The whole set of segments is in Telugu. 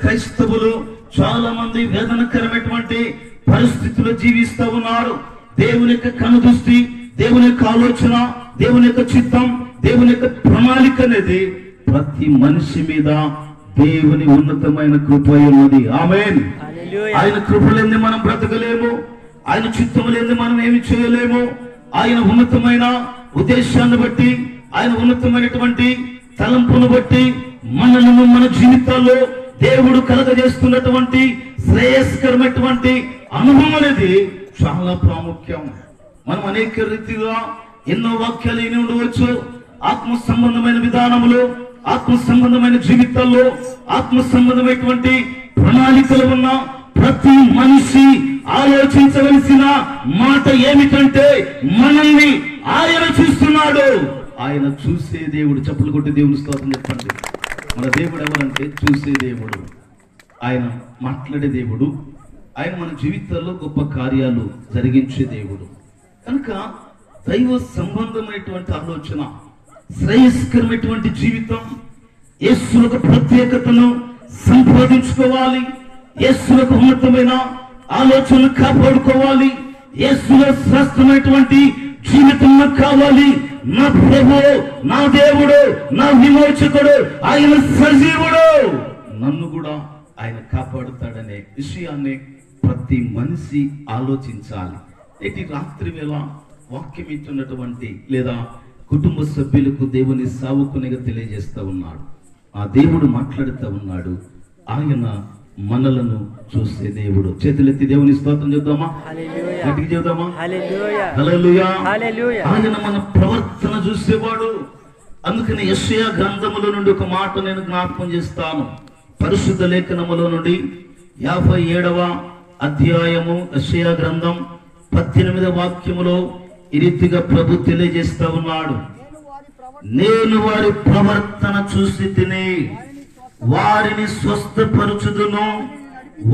క్రైస్తవులు చాలా మంది వేదనకరమైనటువంటి పరిస్థితుల్లో జీవిస్తూ ఉన్నారు. దేవుని యొక్క కనుదృష్టి, దేవుని యొక్క ఆలోచన, దేవుని యొక్క చిత్తం, దేవుని యొక్క ప్రణాళిక అనేది ప్రతి మనిషి మీద దేవుని ఉన్నతమైన కృప ఉన్నది. ఆమేన్. ఆయన కృప లేని మనం బ్రతకలేము. ఆయన చిత్తం లేని మనం ఏమి చేయలేము. ఆయన ఉన్నతమైన ఉద్దేశాన్ని బట్టి, ఆయన ఉన్నతమైనటువంటి తలంపును బట్టి మనలను మన జీవితాల్లో దేవుడు కలగజేస్తున్నటువంటి శ్రేయస్కరమైనటువంటి అనుభవం అనేది చాలా ప్రాముఖ్యం. మనం అనేక రీతిగా ఎన్నో వాక్యాలు విని ఉండవచ్చు. ఆత్మ సంబంధమైన విధానములు, ఆత్మ సంబంధమైన జీవితాల్లో, ఆత్మ సంబంధమైనటువంటి ప్రణాళికలు ఉన్న ప్రతి మనిషి ఆలోచించవలసిన మాట ఏమిటంటే, మనల్ని ఆయన చూస్తున్నాడు. ఆయన చూసే దేవుడు. చప్పులు కొట్టి దేవుని స్తోత్రం చెప్పండి. మన దేవుడు ఎవరంటే చూసే దేవుడు, ఆయన మాట్లాడే దేవుడు, ఆయన మన జీవితాల్లో గొప్ప కార్యాలు జరిగించే దేవుడు. కనుక దైవ సంబంధమైనటువంటి ఆలోచన, శ్రేయస్కరమైనటువంటి జీవితం, యేసులకు ప్రత్యేకతను సంపాదించుకోవాలి, యేసులకు ఉన్నతమైన ఆలోచనలు కాపాడుకోవాలి, యేసులో శ్రేష్టమైనటువంటి జీవితం కావాలి. నా ప్రభు, నా దేవుడు, నా విమోచకుడు, ఆయన సజీవుడు, నన్ను కూడా ఆయన కాపాడుతాడనే విషయాన్ని ప్రతి మనిషి ఆలోచించాలి. ఇటు రాత్రి వేళ వాక్యం ఇస్తున్నటువంటి లేదా కుటుంబ సభ్యులకు దేవుని సావుకునిగా తెలియజేస్తా ఉన్నాడు. ఆ దేవుడు మాట్లాడుతూ ఉన్నాడు. ఆయన మనలను చూసే దేవుడు. చేతులెత్తి దేవుని స్తోత్రం చేద్దామా? గట్టిగా చేద్దామా? హల్లెలూయా. ఆయన మన ప్రవర్తన చూసేవాడు. అందుకని యెషయా గ్రంథములో నుండి ఒక మాట నేను జ్ఞాపకం చేస్తాను. పరిశుద్ధ లేఖనములో నుండి 57వ అధ్యాయము యెషయా గ్రంథం 18వ వాక్యములో ఈ రీతిగా ప్రభు తెలియజేస్తా ఉన్నాడు. నేను వారి ప్రవర్తన చూసి తిని వారిని స్వస్థపరచుదును,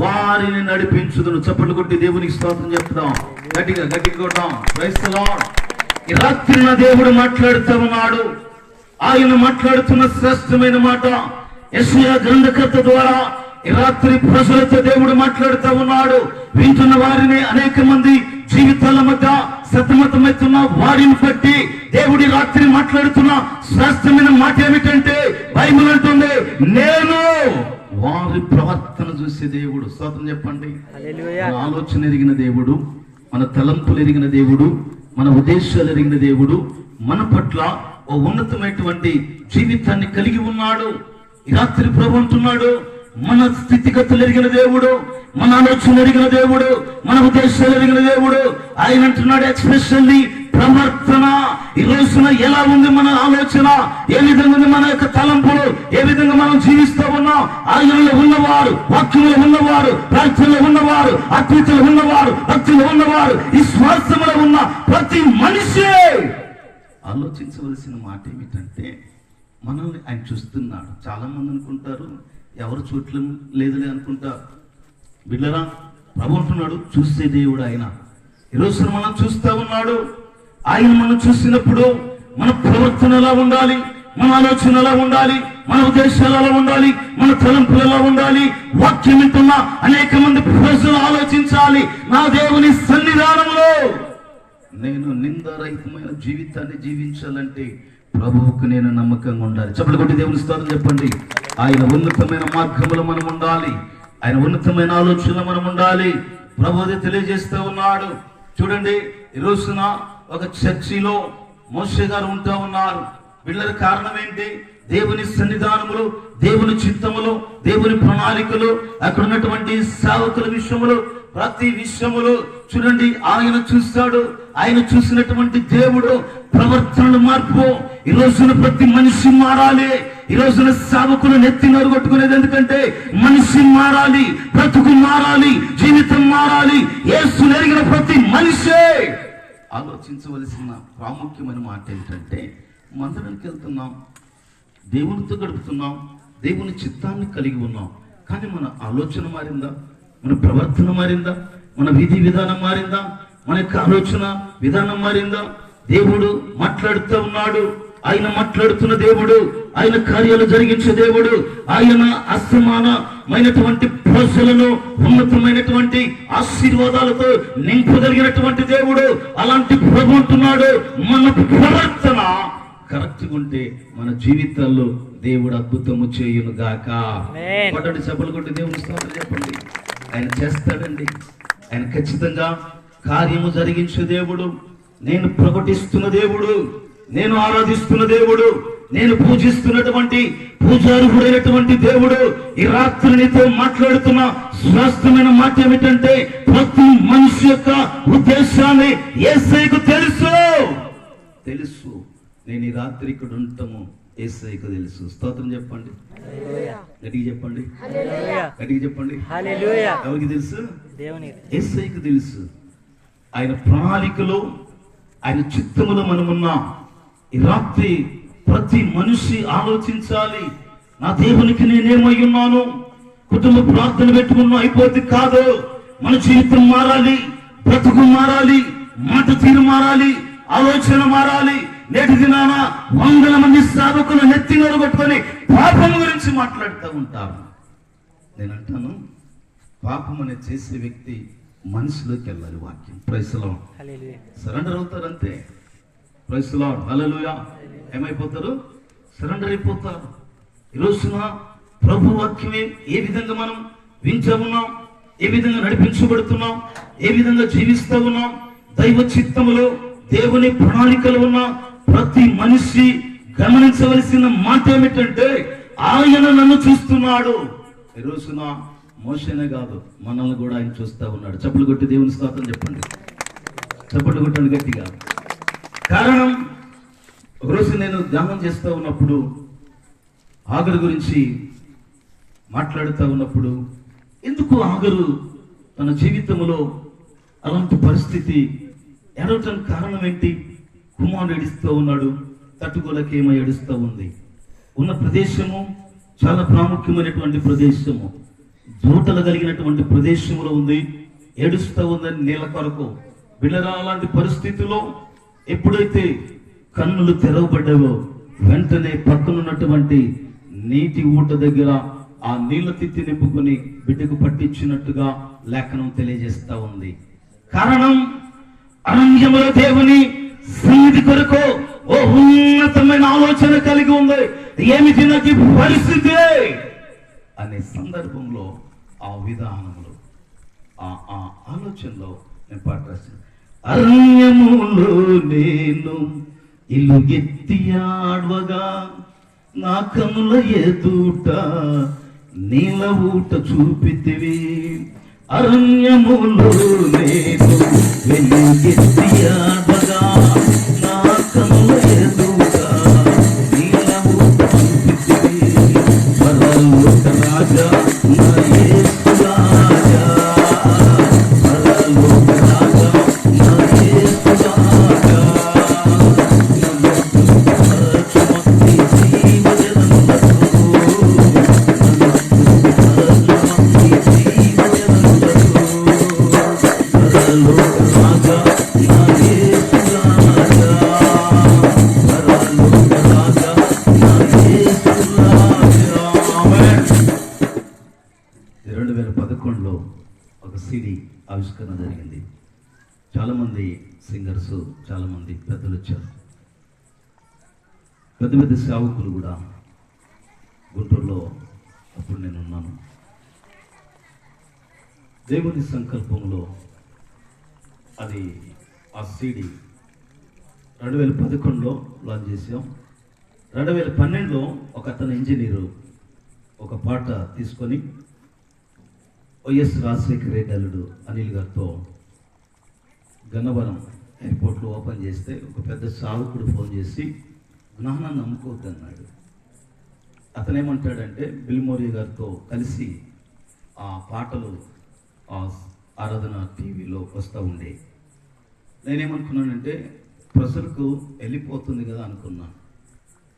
వారిని నడిపించుదును. చప్పట్లు కొట్టి దేవునికి స్తోత్రం చెప్తాం. గట్టిగా కొట్టాం. Praise the Lord. ఈ రాత్రి నా దేవుడు మాట్లాడుతూ ఉన్నాడు. ఆయన మాట్లాడుతున్న శ్రేష్టమైన మాట యెషయా గ్రంథకర్త ద్వారా ఈ రాత్రి ప్రజలతో దేవుడు మాట్లాడుతూ ఉన్నాడు. వింటున్న వారిని అనేక మంది జీవితాల మధ్య సతమతమవుతున్న వారిని బట్టి దేవుడి రాత్రి మాట్లాడుతున్న శ్రేష్టమైన మాట ఏమిటంటే, బైబిల్ అంటుంది, నేను వారి ప్రవర్తన చూసే దేవుడు. స్తోత్రం చెప్పండి. మన ఆలోచన ఎరిగిన దేవుడు, మన తలంపులు ఎరిగిన దేవుడు, మన ఉద్దేశాలు ఎరిగిన దేవుడు మన పట్ల ఓ ఉన్నతమైనటువంటి జీవితాన్ని కలిగి ఉన్నాడు. ఈ రాత్రి ప్రభు అంటున్నాడు, మన స్థితిగతులు ఎరిగిన దేవుడు, మన ఆలోచన ఎరిగిన దేవుడు, మన ఉద్దేశాలు ఎరిగిన దేవుడు. ఆయన అంటున్నాడు, ఎక్స్పెషల్లీ ప్రవర్తన. ఈ రోజున ఎలా ఉంది మన ఆలోచన, ఏ విధంగా ఉంది మన యొక్క తలంపులు, ఏ విధంగా మనం జీవిస్తూ ఉన్నాం. ఆయనలో ఉన్నవారు, వాక్యంలో ఉన్నవారు, ప్రార్థనలో ఉన్నవారు, ఆత్మీయతలో ఉన్నవారు, భక్తిలో ఉన్నవారు, ఈ శ్వాసంలో ఉన్న ప్రతి మనిషి ఆలోచించవలసిన మాట ఏమిటంటే, మనల్ని ఆయన చూస్తున్నాడు. చాలా మంది అనుకుంటారు ఎవరు చూడటం లేదులే అనుకుంటారు. బిడ్డరా, ప్రభు అంటున్నాడు చూసే దేవుడు ఆయన. ఈరోజు మనం చూస్తూ ఉన్నాడు. ఆయన మనం చూసినప్పుడు మన ప్రవర్తన ఎలా ఉండాలి, మన ఆలోచన ఎలా ఉండాలి, మన ఉద్దేశాలు ఎలా ఉండాలి, మన తలంపులు ఎలా ఉండాలి. వాక్యం వింటున్న అనేక మంది ప్రజలు ఆలోచించాలి, నా దేవుని సన్నిధానంలో నేను నిందారహితమైన జీవితాన్ని జీవించాలంటే ప్రభువుకు నేను నమ్మకంగా ఉండాలి. చప్పట్లు కొట్టి దేవుని స్తోత్రం చెప్పండి. ఆయన ఉన్నతమైన మార్గంలో మనం ఉండాలి, ఆయన ఉన్నతమైన ఆలోచనలో మనం ఉండాలి. ప్రభు అదే తెలియజేస్తూ ఉన్నాడు. చూడండి, ఈ రోజున ఒక చర్చిలో మోషే గారు ఉంటా ఉన్నారు. వీళ్ళ కారణం ఏంటి? దేవుని సన్నిధానములు, దేవుని చిత్తములు, దేవుని ప్రణాళికలు, అక్కడ ఉన్నటువంటి సేవకుల విషయములు, ప్రతి విషయములు చూడండి ఆయన చూస్తాడు. ఆయన చూసినటువంటి దేవుడు ప్రవర్తనలు మార్పు. ఈ రోజున ప్రతి మనిషి మారాలి. ఈ రోజున సేవకులు నెత్తి నరుగొట్టుకునేది ఎందుకంటే మనిషి మారాలి, బ్రతుకు మారాలి, జీవితం మారాలి. యేసును ఎరిగిన ప్రతి మనిషే ఆలోచించవలసిన ప్రాముఖ్యమైన మాట ఏంటంటే, మందిరానికి వెళ్తున్నాం, దేవునితో గడుపుతున్నాం, దేవుని చిత్తాన్ని కలిగి ఉన్నాం, కానీ మన ఆలోచన మారిందా? మన ప్రవర్తన మారిందా? మన విధి విధానం మారిందా? మన యొక్క ఆలోచన విధానం మారిందా? దేవుడు మాట్లాడుతూ ఉన్నాడు. ఆయన మాట్లాడుతున్న దేవుడు, ఆయన కార్యాలు జరిగించే దేవుడు. ఆయన అసమానమైనటువంటి ప్రజలను ఉన్నతమైనటువంటి ఆశీర్వాదాలతో నింపగలిగినటువంటి దేవుడు. అలాంటి ప్రభు అంటున్నాడు, మన ప్రవర్తన కరెక్ట్గా ఉంటే మన జీవితాల్లో దేవుడు అద్భుతము చేయును గాక. కొట్టండి, సభలు కొట్టి దేవుని స్తోత్రం చెప్పండి. ఆయన చేస్తాడండి. ఆయన ఖచ్చితంగా కార్యము జరిగించే దేవుడు. నేను ప్రకటిస్తున్న దేవుడు, నేను ఆరాధిస్తున్న దేవుడు, నేను పూజిస్తున్నటువంటి పూజార్హుడైనటువంటి దేవుడు. ఈ రాత్రి నీతో మాట్లాడుతున్న శ్రేష్టమైన మాట ఏమిటంటే, ప్రతి మనిషి యొక్క ఉద్దేశాన్ని యేసయ్యకు తెలుసు. నేను ఈ రాత్రి ఇక్కడ ఉంటాము యేసయ్యకు తెలుసు. స్తోత్రం చెప్పండి, గట్టిగా చెప్పండి, గట్టిగా చెప్పండి. ఎవరికి తెలుసు? యేసయ్యకు తెలుసు. ఆయన ప్రణాళికలో, ఆయన చిత్తములో మనమున్నాం. ఈ రాత్రి ప్రతి మనిషి ఆలోచించాలి, నా దేవునికి నేనేమై ఉన్నాను. కుటుంబ ప్రార్థన పెట్టుకున్నా అయిపోతే కాదు. మన జీవితం మారాలి, బ్రతుకు మారాలి, మాట తీరు మారాలి, ఆలోచన మారాలి. నేటి దినాన వందల మంది సేవకులు నెత్తినోరు పట్టుకొని పాపం గురించి మాట్లాడుతూ ఉంటారు. నేను అంటాను, పాపం అనేది చేసే వ్యక్తి మనసులోకి వెళ్ళాలి. వాక్యం ప్రైజ్ ది లార్డ్, సరెండర్ అవుతారంతే. Praise the Lord, hallelujah. ఏమైపోతారు? సరెండర్ అయిపోతారు. ఈ రోజున ప్రభు వాక్యమే ఏ విధంగా మనం వింటూ ఉన్నాం, ఏ విధంగా నడిపించబడుతున్నాం, ఏ విధంగా జీవిస్తూ ఉన్నాం, దైవ చిత్తములో దేవుని ప్రణాళికలు ఉన్న ప్రతి మనిషి గమనించవలసిన మాట ఏమిటంటే, ఆయన నన్ను చూస్తున్నాడు. ఈ రోజున మోషేనే కాదు, మనల్ని కూడా ఆయన చూస్తూ ఉన్నాడు. చప్పట్లు కొట్టి దేవుని స్తోత్రం చెప్పండి, చప్పట్లు కొట్టండి గట్టిగా. కారణం, ఒకరోజు నేను ధ్యానం చేస్తూ ఉన్నప్పుడు, ఆగరు గురించి మాట్లాడుతూ ఉన్నప్పుడు, ఎందుకు ఆగరు తన జీవితంలో అలాంటి పరిస్థితి ఏడవటానికి కారణం ఏంటి? కుమారుడు ఏడుస్తూ ఉన్నాడు, తట్టుకోలేకేమో ఏడుస్తూ ఉంది. ఉన్న ప్రదేశము చాలా ప్రాముఖ్యమైనటువంటి ప్రదేశము, జూటలు కలిగినటువంటి ప్రదేశంలో ఉంది. ఏడుస్తూ ఉందని నీళ్ళ కొరకు. బిళ్ళరా, అలాంటి పరిస్థితిలో ఎప్పుడైతే కన్నులు తెరవబడ్డావో వెంటనే పక్కనున్నటువంటి నీటి ఊట దగ్గర ఆ నీళ్ల తిత్తి నింపుకొని బిడ్డకు పట్టించినట్టుగా లేఖనం తెలియజేస్తా ఉంది. కారణం, అరణ్యములో దేవుని సన్నిధి కొరకు ఓ ఉన్నతమైన ఆలోచన కలిగి ఉంది. ఏమిటి నాకు పరిస్థితి అనే సందర్భంలో, ఆ విధానంలో, ఆ ఆలోచనలో నేను పాట రాశాను. అరణ్యములో నేను ఇల్లు ఎత్తి ఆడవగా, నా కనుల ఎదుట నీల ఊట చూపితివి. అరణ్యములో నేను వెలుగెత్తి ఆడవగా, నా కనుల ఎదుట నీల ఊట చూపితివి. పరలోక రాజా నా యేసు రాజా, పరలోక రాజా నా యేసు రాజా, ఆవిష్కరణ జరిగింది. చాలామంది సింగర్స్, చాలామంది పెద్దలు వచ్చారు. పెద్ద పెద్ద సేవకులు కూడా గుంటూరులో అప్పుడు నేను ఉన్నాను. దేవుని సంకల్పంలో అది ఆ సీడీ 2011లో లాంచ్ చేసాం. 2012లో ఒక అతను ఇంజనీరు ఒక పాట తీసుకొని వైఎస్ రాజశేఖర రెడ్డి అల్లుడు అనిల్ గారితో గన్నవరం ఎయిర్పోర్ట్లో ఓపెన్ చేస్తే ఒక పెద్ద సావుకుడు ఫోన్ చేసి జ్ఞానాన్ని నమ్ముకోవద్దు అన్నాడు. అతనేమంటాడంటే, బిల్మోరీ గారితో కలిసి ఆ పాటలు ఆరాధన టీవీలో వస్తూ ఉండే. నేనేమనుకున్నానంటే, ప్రజలకు వెళ్ళిపోతుంది కదా అనుకున్నాను.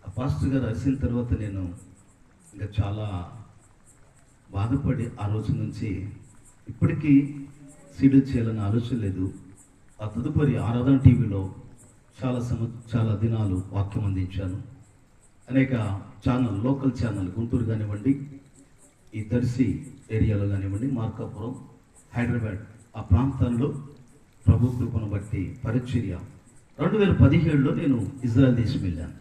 ఆ పాస్టర్ గారు అరిసిన తర్వాత నేను ఇంకా చాలా బాధపడి ఆ రోజు నుంచి ఇప్పటికీ సీడీ చేయాలని ఆలోచన లేదు. ఆ తదుపరి ఆరాధన టీవీలో చాలా దినాలు వాక్యం అందించాను. అనేక ఛానల్, లోకల్ ఛానల్, గుంటూరు కానివ్వండి, ఈ దర్శి ఏరియాలో కానివ్వండి, మార్కాపురం, హైదరాబాద్ ఆ ప్రాంతాల్లో ప్రభు కృపను బట్టి పరిచర్య 2017లో నేను ఇజ్రాయెల్ దేశం వెళ్ళాను.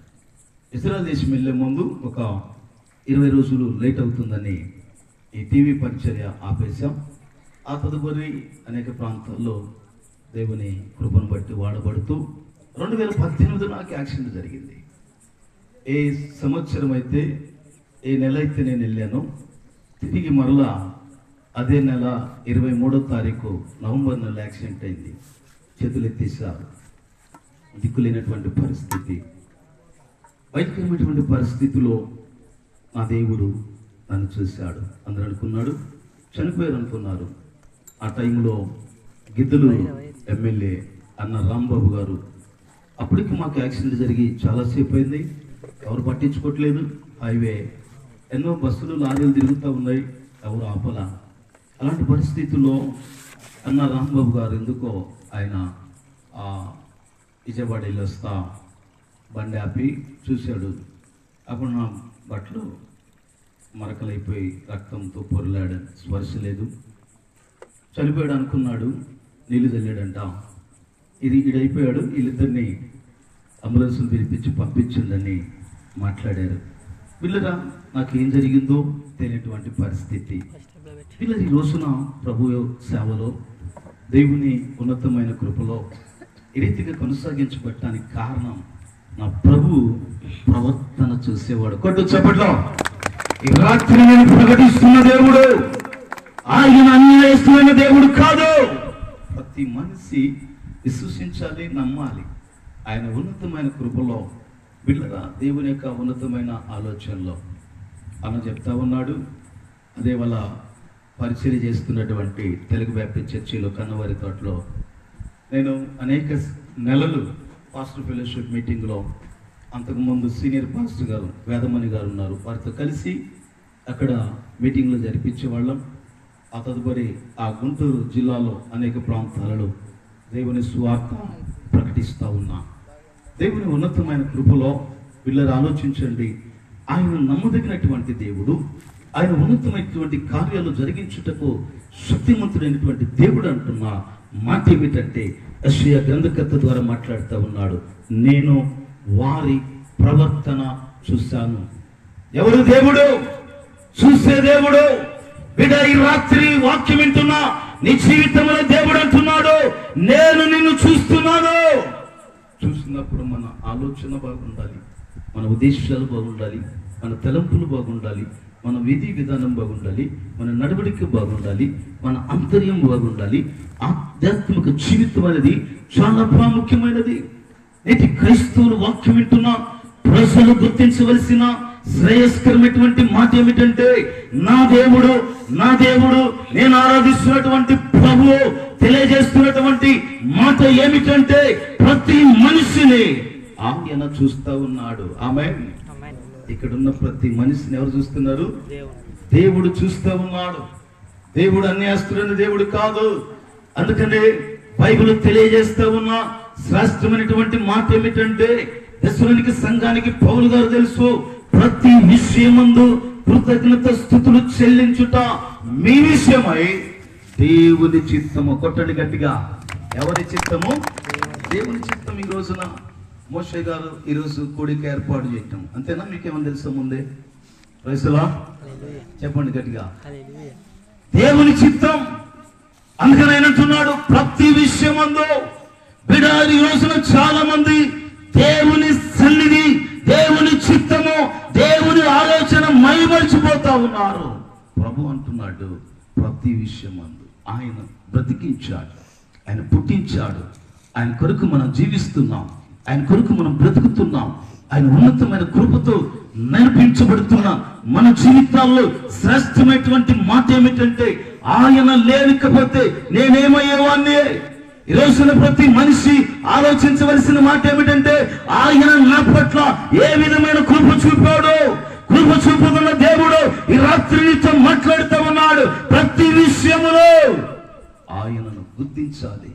ఇజ్రాయెల్ దేశం వెళ్ళే ముందు ఒక 20 రోజులు లేట్ అవుతుందని ఈ టీవీ పరిచర్య ఆపేశాం. ఆ తదుపరి అనేక ప్రాంతాల్లో దేవుని కృపను బట్టి వాడబడుతూ 2018 నాకు యాక్సిడెంట్ జరిగింది. ఏ సంవత్సరం అయితే, ఏ నెల అయితే నేను వెళ్ళానో, తిరిగి మరలా అదే నెల 23వ తారీఖు నవంబర్ నెల యాక్సిడెంట్ అయింది. చేతులు ఎత్తేసారు. దిక్కులేనటువంటి పరిస్థితి, భయంకరమైనటువంటి పరిస్థితిలో నా దేవుడు నన్ను చూశాడు. అందరూ అనుకున్నాడు చనిపోయారు అనుకున్నారు. ఆ టైంలో గిద్దలు ఎమ్మెల్యే అన్న రాంబాబు గారు, అప్పటికి మాకు యాక్సిడెంట్ జరిగి చాలాసేపు అయింది, ఎవరు పట్టించుకోవట్లేదు, హైవే ఎన్నో బస్సులు లారీలు తిరుగుతూ ఉన్నాయి, ఎవరు ఆపలా. అలాంటి పరిస్థితుల్లో అన్న రాంబాబు గారు ఎందుకో ఆయన విజయవాడ వెళ్ళి వస్తా బండి ఆపి చూశాడు. అప్పుడు నా బట్టలు మరకలైపోయి రక్తంతో పొరలాడు, స్పర్శ లేదు. చనిపోయాడు అనుకున్నాడు, నీళ్ళు చల్లాడంట. ఈడైపోయాడు, వీళ్ళిద్దరిని అంబులెన్స్లు పిలిపించి పంపించిందని మాట్లాడారు. వీళ్ళరా నాకేం జరిగిందో తెలియనటువంటి పరిస్థితి. వీళ్ళ ఈ రోజున ప్రభు సేవలో, దేవుని ఉన్నతమైన కృపలో ఈ రీతిగా కొనసాగించబడటానికి కారణం నా ప్రభు ప్రవర్తన చూసేవాడు. కొట్టు చెప్పట్లో ఈ రాత్రి నేను ప్రకటిస్తున్న దేవుడు ఆయన అన్యాయస్తున్న దేవుడు కాదు. ప్రతి మనిషి విశ్వసించాలి, నమ్మాలి. ఆయన ఉన్నతమైన కృపలో బిడ్డరా, దేవుని యొక్క ఉన్నతమైన ఆలోచనలో అన్న చెప్తా ఉన్నాడు. అదే వాళ్ళ పరిచర్య చేస్తున్నటువంటి తెలుగు బ్యాప్టిస్ట్ చర్చిలో కన్నవారి తోటలో నేను అనేక నెలలు పాస్టర్ ఫెలోషిప్ మీటింగ్లో, అంతకుముందు సీనియర్ పాస్టర్ గారు వేదమణి గారు ఉన్నారు, వారితో కలిసి అక్కడ మీటింగ్లు జరిపించేవాళ్ళం. ఆ తదుపరి ఆ గుంటూరు జిల్లాలో అనేక ప్రాంతాలలో దేవుని సువార్త ప్రకటిస్తూ ఉన్నా. దేవుని ఉన్నతమైన కృపలో వీళ్ళని ఆలోచించండి. ఆయన నమ్మదగినటువంటి దేవుడు, ఆయన ఉన్నతమైనటువంటి కార్యాలు జరిగించుటకు శక్తిమంతుడైనటువంటి దేవుడు అంటున్న మాట ఏమిటంటే, యెషయా గ్రంథకర్త ద్వారా మాట్లాడుతూ ఉన్నాడు, నేను వారి ప్రవర్తన చూశాను. ఎవరు దేవుడు? చూసే దేవుడు. బిడ్డ, ఈ రాత్రి వాక్యం వింటున్నా, నీ జీవితంలో దేవుడు అంటున్నాడు, నేను నిన్ను చూస్తున్నాను. చూసినప్పుడు మన ఆలోచన బాగుండాలి, మన ఉద్దేశాలు బాగుండాలి, మన తలంపులు బాగుండాలి, మన విధి విధానం బాగుండాలి, మన నడవడిక బాగుండాలి, మన అంతర్యం బాగుండాలి. ఆధ్యాత్మిక జీవితం అనేది చాలా ప్రాముఖ్యమైనది. నేటి క్రైస్తవులు వాక్యం వింటున్నా ప్రజలు గుర్తించవలసిన శ్రేయస్కరమైనటువంటి మాట ఏమిటంటే, నా దేవుడు, నా దేవుడు, నేను ఆరాధిస్తున్నటువంటి ప్రభువు తెలియజేస్తున్నటువంటి మాట ఏమిటంటే, ప్రతి మనిషిని ఆయన చూస్తూ ఉన్నాడు. ఆమేన్. ఇక్కడ ఉన్న ప్రతి మనిషిని ఎవరు చూస్తున్నారు? దేవుడు చూస్తూ ఉన్నాడు. దేవుడు అన్యాయస్తుడైన దేవుడు కాదు. అందుకనే బైబిల్ తెలియజేస్తూ ఉన్న శ్రేష్టమైనటువంటి మాట ఏమిటంటే, దశలోనికి సంఘానికి పౌలు గారు తెలుసు, ప్రతి విషయమందు కృతజ్ఞత స్తుతులు చెల్లించుట మీ విషయమై దేవుని చిత్తము. కొట్టండి గట్టిగా. ఎవరి చిత్తము? దేవుని చిత్తం. ఈ రోజున మోషే గారు ఈరోజు కూడిక ఏర్పాటు చేయటం, అంతేనా? మీకేమని తెలుసా ముందే? రైసులా చెప్పండి గట్టిగా. దేవుని చిత్తం. అందుకని ఆయన అంటున్నాడు, ప్రతి విషయమందు. బిడ్డ, ఈ రోజున చాలా మంది దేవుని సన్నిధి, దేవుని చిత్తము, దేవుని ఆలోచన మైమరిచిపోతా ఉన్నారు. ప్రభు అంటున్నాడు, ప్రతి విషయమందు ఆయన బ్రతికించాడు, ఆయన పుట్టించాడు, ఆయన కొరకు మనం జీవిస్తున్నాం, ఆయన కొరకు మనం బ్రతుకుతున్నాం. ఆయన ఉన్నతమైన కృపతో నడిపించబడుతున్న మన జీవితాల్లో శ్రేష్టమైనటువంటి మాట ఏమిటంటే, ఆయన లేకపోతే నేనేమయ్యేవాన్ని. ఈ రోజున ప్రతి మనిషి ఆలోచించవలసిన మాట ఏమిటంటే, ఆయన నా పట్ల ఏ విధమైన కృప చూపాడు. కృప చూపుతున్న దేవుడు ఈ రాత్రి నీతో మాట్లాడుతూ ఉన్నాడు. ప్రతి విషయములో ఆయనను గుర్తించాలి,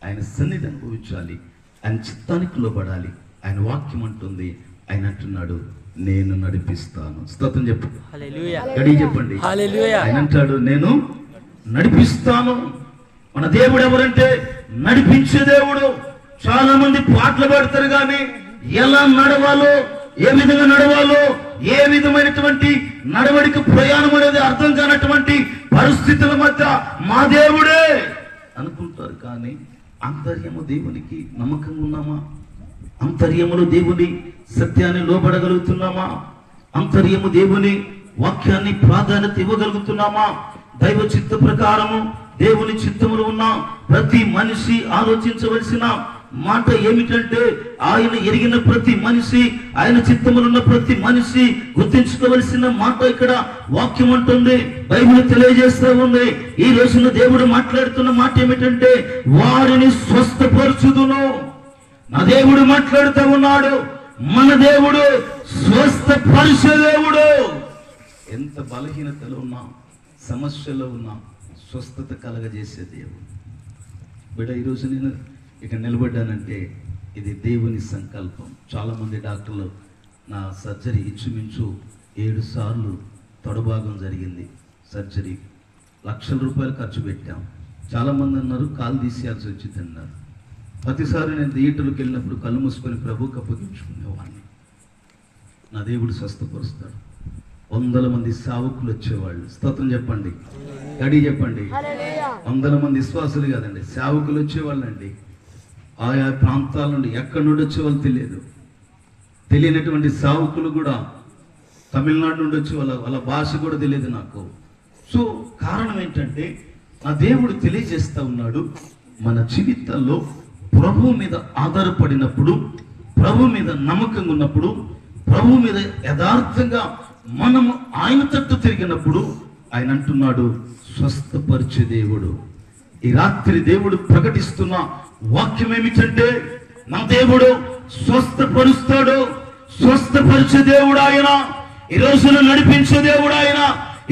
ఆయన సన్నిధి అనుభవించాలి, ఆయన చిత్తానికి లోబడాలి. ఆయన వాక్యం అంటుంది, ఆయన అంటున్నాడు, నేను నడిపిస్తాను. స్తోత్రం చెప్పు, హల్లెలూయా, గడి చెప్పండి. హల్లెలూయా. ఆయన అంటాడు నేను నడిపిస్తాను. మన దేవుడు ఎవరంటే నడిపించే దేవుడు. చాలా మంది పాటలు పాడతారు కానీ ఎలా నడవాలో, ఏ విధంగా నడవాలో, ఏ విధమైనటువంటి నడవడిక ప్రయాణం అనేది అర్థం కానటువంటి పరిస్థితుల మధ్య మా దేవుడే అనుకుంటారు. కానీ అంతర్యము దేవునికి నమ్మకంగా ఉన్నామా? అంతర్యములో దేవుని సత్యాన్ని లోబడగలుగుతున్నామా? అంతర్యము దేవుని వాక్యాన్ని ప్రాధాన్యత ఇవ్వగలుగుతున్నామా? దైవ చిత్త ప్రకారము దేవుని చిత్తములు ఉన్న ప్రతి మనిషి ఆలోచించవలసిన మాట ఏమిటంటే, ఆయన ఎరిగిన ప్రతి మనిషి, ఆయన చిత్తములున్న ప్రతి మనిషి గుర్తించుకోవలసిన మాట ఇక్కడ వాక్యం అంటుంది, బైబిల్ తెలియజేస్తూ ఉంది. ఈ రోజున దేవుడు మాట్లాడుతున్న మాట ఏమిటంటే, వారిని స్వస్థపరచుదును. నా దేవుడు మాట్లాడుతూ ఉన్నాడు. మన దేవుడు స్వస్థపరిచే దేవుడు. ఎంత బలహీనతలో ఉన్నా, సమస్యలో ఉన్నా స్వస్థత కలగజేసే దేవుడు. బిడ్డ, ఈరోజు నేను ఇక నిలబడ్డానంటే ఇది దేవుని సంకల్పం. చాలామంది డాక్టర్లు నా సర్జరీ ఇంచుమించు 7 సార్లు తొడభాగం జరిగింది. సర్జరీ లక్షల రూపాయలు ఖర్చు పెట్టాం. చాలామంది అన్నారు కాలు తీసేయాల్సి వచ్చింది అన్నారు. ప్రతిసారి నేను థియేటర్కి వెళ్ళినప్పుడు కళ్ళు మూసుకొని ప్రభువుకి అప్పగించుకునేవాడిని. నా దేవుడు స్వస్థపరుస్తాడు. 100 మంది సేవకులు వచ్చేవాళ్ళు. స్తోత్రం చెప్పండి, గడి చెప్పండి. 100 మంది విశ్వాసులు కాదండి, సేవకులు వచ్చేవాళ్ళు అండి. ఆయా ప్రాంతాల నుండి ఎక్కడి నుండి వచ్చేవాళ్ళు తెలియనటువంటి సేవకులు కూడా తమిళనాడు నుండి వచ్చి వాళ్ళ భాష కూడా తెలియదు నాకు. సో కారణం ఏంటంటే, నా దేవుడు తెలియజేస్తా ఉన్నాడు, మన జీవితాల్లో ప్రభు మీద ఆధారపడినప్పుడు, ప్రభు మీద నమ్మకంగా ఉన్నప్పుడు, ప్రభు మీద యథార్థంగా మనము ఆయన తట్టు తిరిగినప్పుడు ఆయన అంటున్నాడు స్వస్థపరిచే దేవుడు. ఈ రాత్రి దేవుడు ప్రకటిస్తున్న వాక్యం ఏమిటంటే, నా దేవుడు స్వస్థపరుస్తాడు. స్వస్థపరిచే దేవుడు ఆయన. ఈ రోజున నడిపించే దేవుడు ఆయన.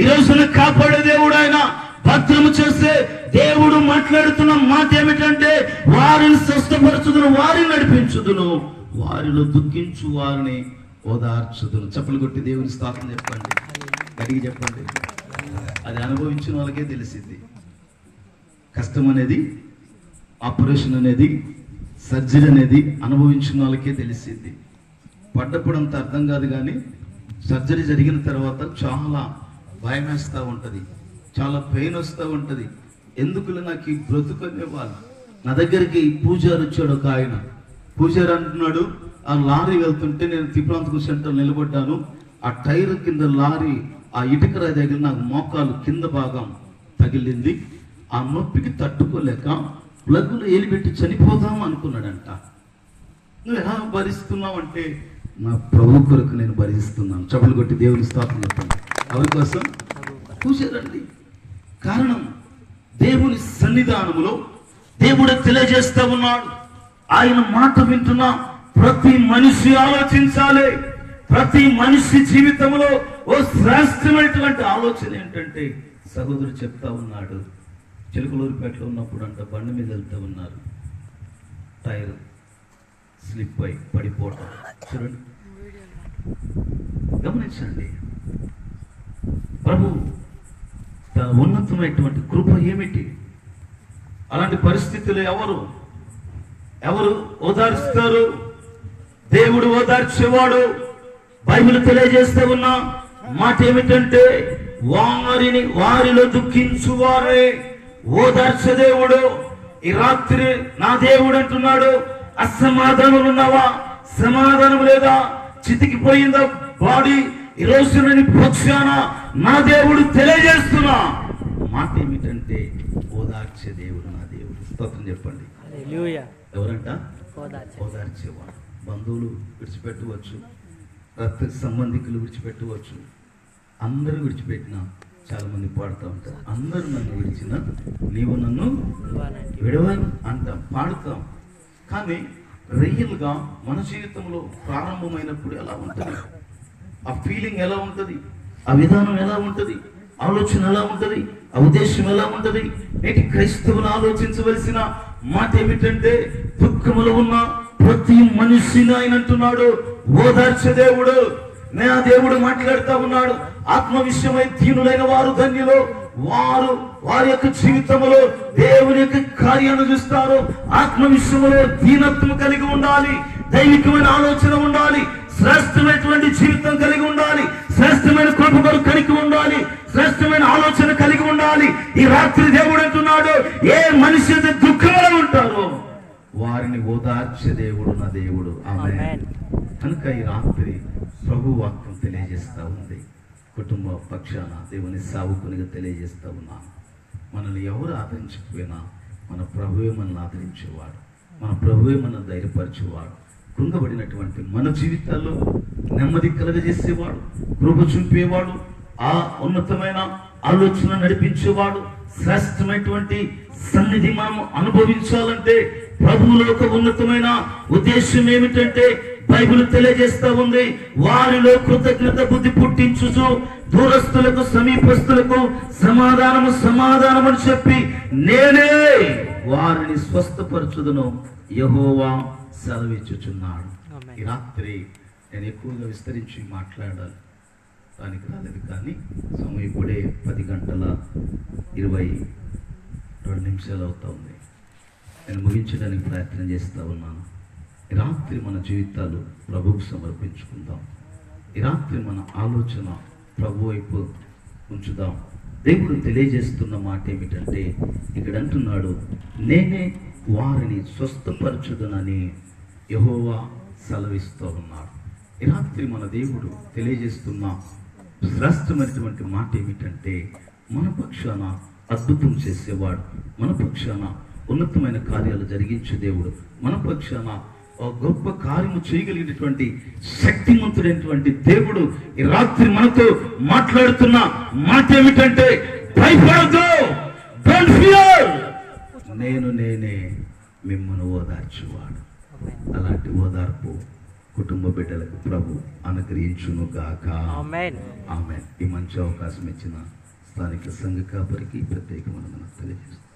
ఈ రోజున కాపాడే దేవుడు ఆయన. భద్రము చేస్తే దేవుడు మాట్లాడుతున్న మాట ఏమిటంటే, వారిని స్వస్థపరచుదును, వారిని నడిపించుదును, వారిలో దుఃఖించు వారిని ఓదార్చుదును. చప్పలు కొట్టి దేవుని స్తోత్రం చెప్పండి, గట్టిగా చెప్పండి. అది అనుభవించిన వాళ్ళకే తెలిసింది. కష్టం అనేది, ఆపరేషన్ అనేది, సర్జరీ అనేది అనుభవించిన వాళ్ళకే తెలిసింది. పడ్డప్పుడు అంత అర్థం కాదు, కానీ సర్జరీ జరిగిన తర్వాత చాలా భయం వేస్తూ ఉంటుంది, చాలా పెయిన్ వస్తూ ఉంటుంది. ఎందుకులే నాకు ఈ బ్రతుకునే వాళ్ళు. నా దగ్గరికి పూజారి వచ్చాడు ఒక ఆయన. పూజారి అంటున్నాడు, ఆ లారీ వెళ్తుంటే నేను తిప్రాంతకు సెంటర్ నిలబడ్డాను. ఆ టైర్ కింద లారీ ఆ ఇటుకరాయి దగ్గర నాకు మోకాలు కింద భాగం తగిలింది. ఆ నొప్పికి తట్టుకోలేక ప్లగ్గులు ఏలిపెట్టి చనిపోదాం అనుకున్నాడంట. నువ్వు ఎలా భరిస్తున్నావు అంటే, నా ప్రభు కొరకు నేను భరిస్తున్నాను. చప్పలు కొట్టి దేవుని స్తోత్రం చెప్పండి. ఎవరి కోసం? పూజారండి. కారణం, దేవుని సన్నిధానములో దేవుడు తెలియజేస్తా ఉన్నాడు. ఆయన మాట వింటున్న ప్రతి మనిషి ఆలోచించాలి. ప్రతి మనిషి జీవితంలో ఓ శ్రేష్టమైనటువంటి ఆలోచన ఏంటంటే, సహోదరుడు చెప్తా ఉన్నాడు, చిలుకలూరుపేటలో ఉన్నప్పుడు అంట బండి మీద వెళ్తూ ఉన్నారు, టైర్ స్లిప్ అయి పడిపోవటం. చూడండి, గమనించండి. ప్రభు తన ఉన్నతమైనటువంటి కృప ఏమిటి? అలాంటి పరిస్థితులు ఎవరు ఓదార్స్తారు? దేవుడు ఓదార్చేవాడు. బైబిల్ తెలియజేస్తే ఉన్న మాట ఏమిటంటే, వారిలో దుఃఖించువారే ఓదార్చే దేవుడు. ఈ రాత్రి నా దేవుడు అంటున్నాడు, అసమాధానం ఉన్నావా? సమాధానం లేదా? చితికిపోయిందా బాడీ? ఈ రోజు నేను పక్షాన నా దేవుడు తెలియజేస్తున్నా మాట ఏమిటంటే, ఓదార్చే దేవుడు నా దేవుడు. స్తోత్రం చెప్పండి. ఎవరంట? ఓదార్చేవాడు. బంధువులు విడిచిపెట్టవచ్చు, రక్త సంబంధికులు విడిచిపెట్టవచ్చు, అందరూ విడిచిపెట్టినా చాలా మంది పాడుతూ ఉంటారు, అందరూ నన్ను విడిచిన నీవు నన్ను విడవను అంటాం, పాడుతాం. కానీ రియల్గా మన జీవితంలో ప్రారంభమైనప్పుడు ఎలా ఉంటుంది? ఆ ఫీలింగ్ ఎలా ఉంటుంది? ఆ విధానం ఎలా ఉంటుంది? ఆలోచన ఎలా ఉంటుంది? ఆ ఉద్దేశం ఎలా ఉంటుంది? నేటి క్రైస్తవులు ఆలోచించవలసిన మాట ఏమిటంటే, దుఃఖములో ఉన్న ప్రతి మనిషిని ఆయన అంటున్నాడు ఓదార్చే దేవుడు. నా దేవుడు మాట్లాడుతూ ఉన్నాడు, ఆత్మ విషయమై దీనులైన వారు ధన్యులు, వారి యొక్క జీవితంలో దేవుని యొక్క కార్యాన్ని చూస్తారు. ఆత్మ విషయంలో దీనత్వం కలిగి ఉండాలి, దైవికమైన ఆలోచన ఉండాలి, శ్రేష్టమైనటువంటి జీవితం కలిగి ఉండాలి, శ్రేష్టమైన కృప కలిగి ఉండాలి, శ్రేష్టమైన ఆలోచన కలిగి ఉండాలి. ఈ రాత్రి దేవుడు అంటున్నాడు, ఏ మనిషి అయితే దుఃఖంలో ఉంటారో వారిని ఓదార్చే దేవుడు నా దేవుడు. ఆమేన్. కనుక ఈ రాత్రి ప్రభు వాక్యం తెలియజేస్తా ఉంది. కుటుంబ పక్షాన దేవుని సావుకునిగా తెలియజేస్తా ఉన్నాను. మనల్ని ఎవరు ఆదరించకపోయినా మన ప్రభువే మనల్ని ఆదరించేవాడు, మన ప్రభువే మనల్ని ధైర్యపరిచేవాడు, కృంగబడినటువంటి మన జీవితాల్లో నెమ్మది కలగజేసేవాడు, కృప చూపేవాడు, ఆ ఉన్నతమైన ఆలోచన నడిపించేవాడు. శ్రేష్టమైనటువంటి సన్నిధి మనం అనుభవించాలంటే ప్రభువులో ఒక ఉన్నతమైన ఉద్దేశం ఏమిటంటే బైబిల్ తెలియజేస్తా ఉంది, వారిలో కృతజ్ఞత బుద్ధి పుట్టించుచు దూరస్తులకు సమీపస్తులకు సమాధానం అని చెప్పి నేనే వారిని స్వస్థపరచుదును యెహోవా సెలవిచ్చుచున్నాడు. ఈ రాత్రి నేను ఎక్కువగా విస్తరించి మాట్లాడాలి దానికి రాలేదు, కానీ సమయం ఇప్పుడే 10:22 అవుతా ఉంది. నేను ముగించడానికి ప్రయత్నం చేస్తూ ఉన్నాను. ఈ రాత్రి మన జీవితాలు ప్రభువుకు సమర్పించుకుందాం. ఈ రాత్రి మన ఆలోచన ప్రభు వైపు ఉంచుదాం. దేవుడు తెలియజేస్తున్న మాట ఏమిటంటే, ఇక్కడ అంటున్నాడు, నేనే వారిని స్వస్థపరచుదనని యెహోవా సెలవిస్తూ ఉన్నాడు. ఈ రాత్రి మన దేవుడు తెలియజేస్తున్న శ్రేష్టమైనటువంటి మాట ఏమిటంటే, మన పక్షాన అద్భుతం చేసేవాడు, మన పక్షాన ఉన్నతమైన కార్యాలు జరిగించే దేవుడు, మన పక్షాన గొప్ప కార్యము చేయగలిగినటువంటి శక్తివంతుడైనటువంటి దేవుడు ఈ రాత్రి మనతో మాట్లాడుతున్న మాట ఏమిటంటే, భయపడద్దు, డోంట్ ఫియర్, నేనే మిమ్మల్ని ఓదార్చువాడు. అలాంటి ఓదార్పు కుటుంబ బిడ్డలకు ప్రభు అనుగ్రహించును గాక. ఆమేన్. ఈ మంచి అవకాశం ఇచ్చిన స్థానిక సంఘ కాపరికి ప్రత్యేకమైన తెలియజేస్తాను.